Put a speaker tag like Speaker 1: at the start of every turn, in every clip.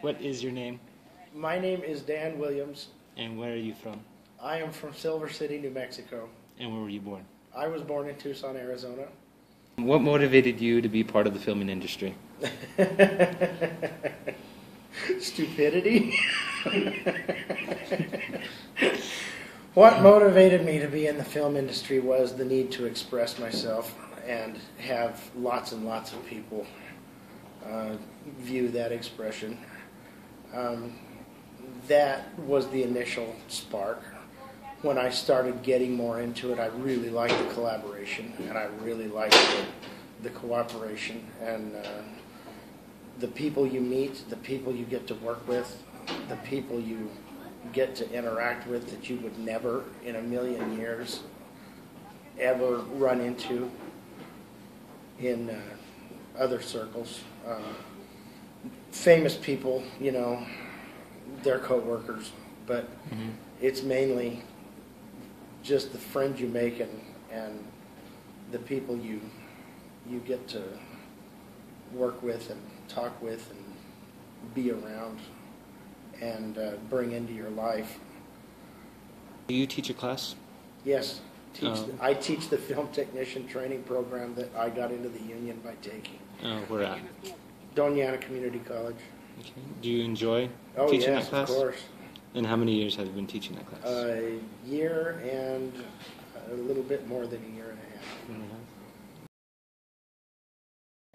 Speaker 1: What is your name?
Speaker 2: My name is Dan Williams.
Speaker 1: And where are you from?
Speaker 2: I am from Silver City, New Mexico.
Speaker 1: And where were you born?
Speaker 2: I was born in Tucson, Arizona.
Speaker 1: What motivated you to be part of the filming industry?
Speaker 2: Stupidity. What motivated me to be in the film industry was the need to express myself and have lots and lots of people view that expression. That was the initial spark. When I started getting more into it, I really liked the collaboration, and I really liked the cooperation, and the people you meet, the people you get to work with, the people you get to interact with that you would never in a million years ever run into in other circles. Famous people, you know, they're co-workers, but it's mainly just the friends you make and the people you get to work with and talk with and be around and bring into your life.
Speaker 1: Do you teach a class?
Speaker 2: Yes, I teach the film technician training program that I got into the union by taking.
Speaker 1: Where at?
Speaker 2: Doña Ana Community College.
Speaker 1: Okay. Do you enjoy
Speaker 2: Oh
Speaker 1: teaching
Speaker 2: yes,
Speaker 1: that class?
Speaker 2: of course.
Speaker 1: And how many years have you been teaching that class?
Speaker 2: A year and a little bit more than a year and a half.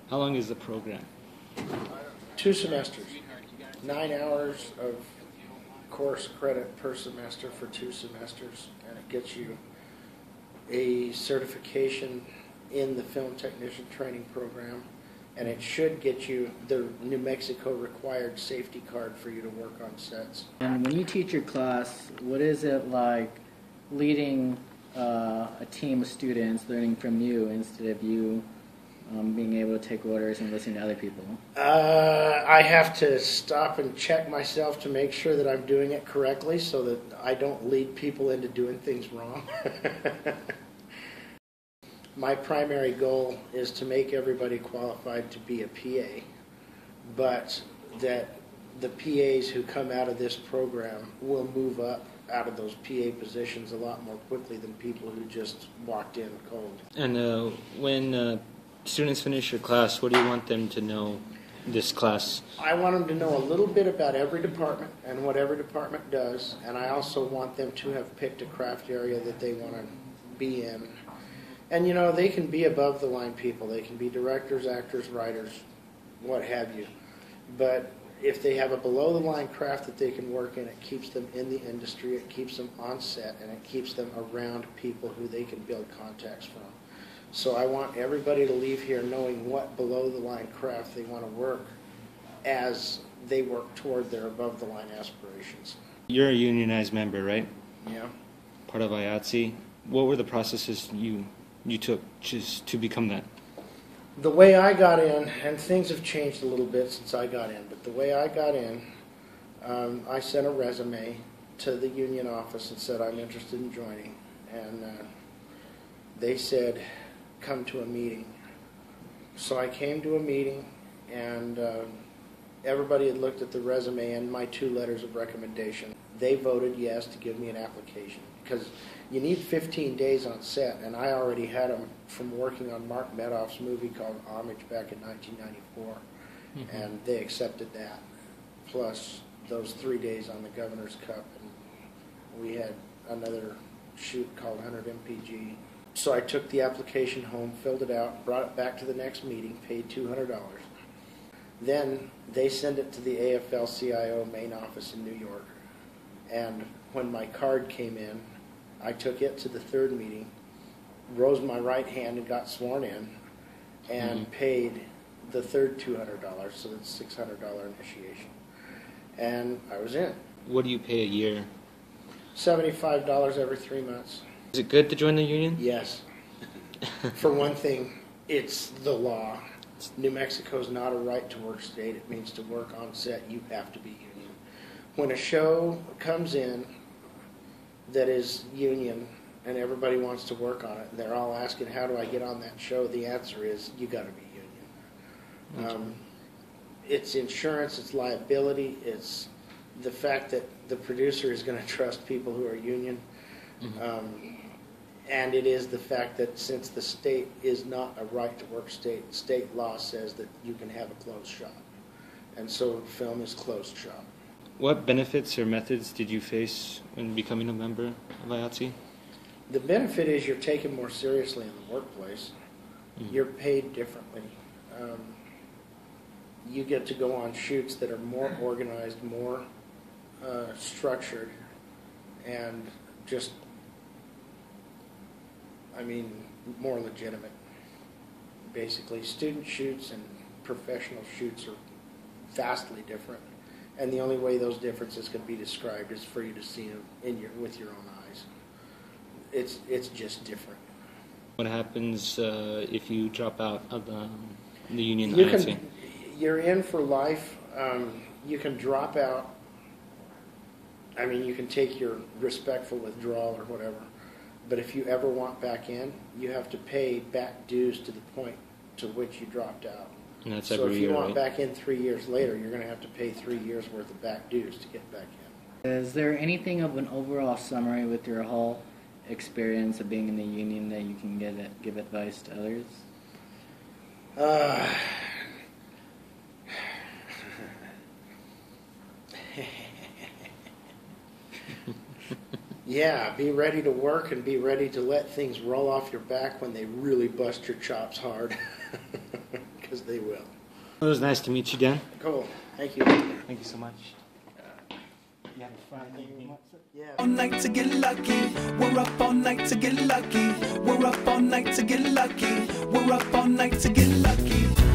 Speaker 1: How long is the program?
Speaker 2: 2 semesters. 9 hours of course credit per semester for 2 semesters, and it gets you a certification in the film technician training program, and it should get you the New Mexico required safety card for you to work on sets.
Speaker 3: And when you teach your class, what is it like leading a team of students learning from you instead of you being able to take orders and listen to other people?
Speaker 2: I have to stop and check myself to make sure that I'm doing it correctly so that I don't lead people into doing things wrong. My primary goal is to make everybody qualified to be a PA, but that the PAs who come out of this program will move up out of those PA positions a lot more quickly than people who just walked in cold.
Speaker 1: And when students finish your class, what do you want them to know this class?
Speaker 2: I want them to know a little bit about every department and what every department does, and I also want them to have picked a craft area that they want to be in. And you know, they can be above the line people. They can be directors, actors, writers, what have you. But if they have a below the line craft that they can work in, it keeps them in the industry, it keeps them on set, and it keeps them around people who they can build contacts from. So I want everybody to leave here knowing what below the line craft they want to work as they work toward their above the line aspirations.
Speaker 1: You're a unionized member, right?
Speaker 2: Yeah.
Speaker 1: Part of DACC. What were the processes you took just to become that?
Speaker 2: The way I got in, and things have changed a little bit since I got in, but the way I got in, I sent a resume to the union office and said I'm interested in joining, and they said come to a meeting. So I came to a meeting, and everybody had looked at the resume and my 2 letters of recommendation. They voted yes to give me an application because you need 15 days on set, and I already had them from working on Mark Medoff's movie called Homage back in 1994, and they accepted that, plus those 3 days on the Governor's Cup, and we had another shoot called 100 MPG. So I took the application home, filled it out, brought it back to the next meeting, paid $200. Then they send it to the AFL-CIO main office in New York, and when my card came in, I took it to the 3rd meeting, rose my right hand and got sworn in, and paid the third $200, so that's $600 initiation. And I was in.
Speaker 1: What do you pay a year?
Speaker 2: $75 every 3 months.
Speaker 1: Is it good to join the union?
Speaker 2: Yes. For one thing, it's the law. New Mexico's not a right-to-work state. It means to work on set, you have to be union. When a show comes in that is union and everybody wants to work on it, and they're all asking, how do I get on that show? The answer is, you got to be union. it's insurance, it's liability, it's the fact that the producer is going to trust people who are union. And it is the fact that since the state is not a right-to-work state, state law says that you can have a closed shop. And so film is closed shop.
Speaker 1: What benefits or methods did you face when becoming a member of IATSE?
Speaker 2: The benefit is you're taken more seriously in the workplace. You're paid differently. You get to go on shoots that are more organized, more structured, and just, I mean, more legitimate. Basically, student shoots and professional shoots are vastly different, and the only way those differences can be described is for you to see them with your own eyes. It's just different.
Speaker 1: What happens if you drop out of the union
Speaker 2: You
Speaker 1: IATSE?
Speaker 2: You're in for life. You can drop out. I mean, you can take your respectful withdrawal or whatever. But if you ever want back in, you have to pay back dues to the point to which you dropped out.
Speaker 1: And that's
Speaker 2: So
Speaker 1: every
Speaker 2: if you
Speaker 1: year,
Speaker 2: want
Speaker 1: right?
Speaker 2: back in 3 years later, you're going to have to pay 3 years worth of back dues to get back in.
Speaker 3: Is there anything of an overall summary with your whole experience of being in the union that you can give advice to others?
Speaker 2: Yeah, be ready to work and be ready to let things roll off your back when they really bust your chops hard, because they will.
Speaker 1: It was nice to meet you, Dan.
Speaker 2: Cool. Thank you.
Speaker 1: Thank you so much. You have a fun evening.
Speaker 2: Yeah.
Speaker 4: All night to get lucky. We're up all night to get lucky. We're up all night to get lucky. We're up all night to get lucky.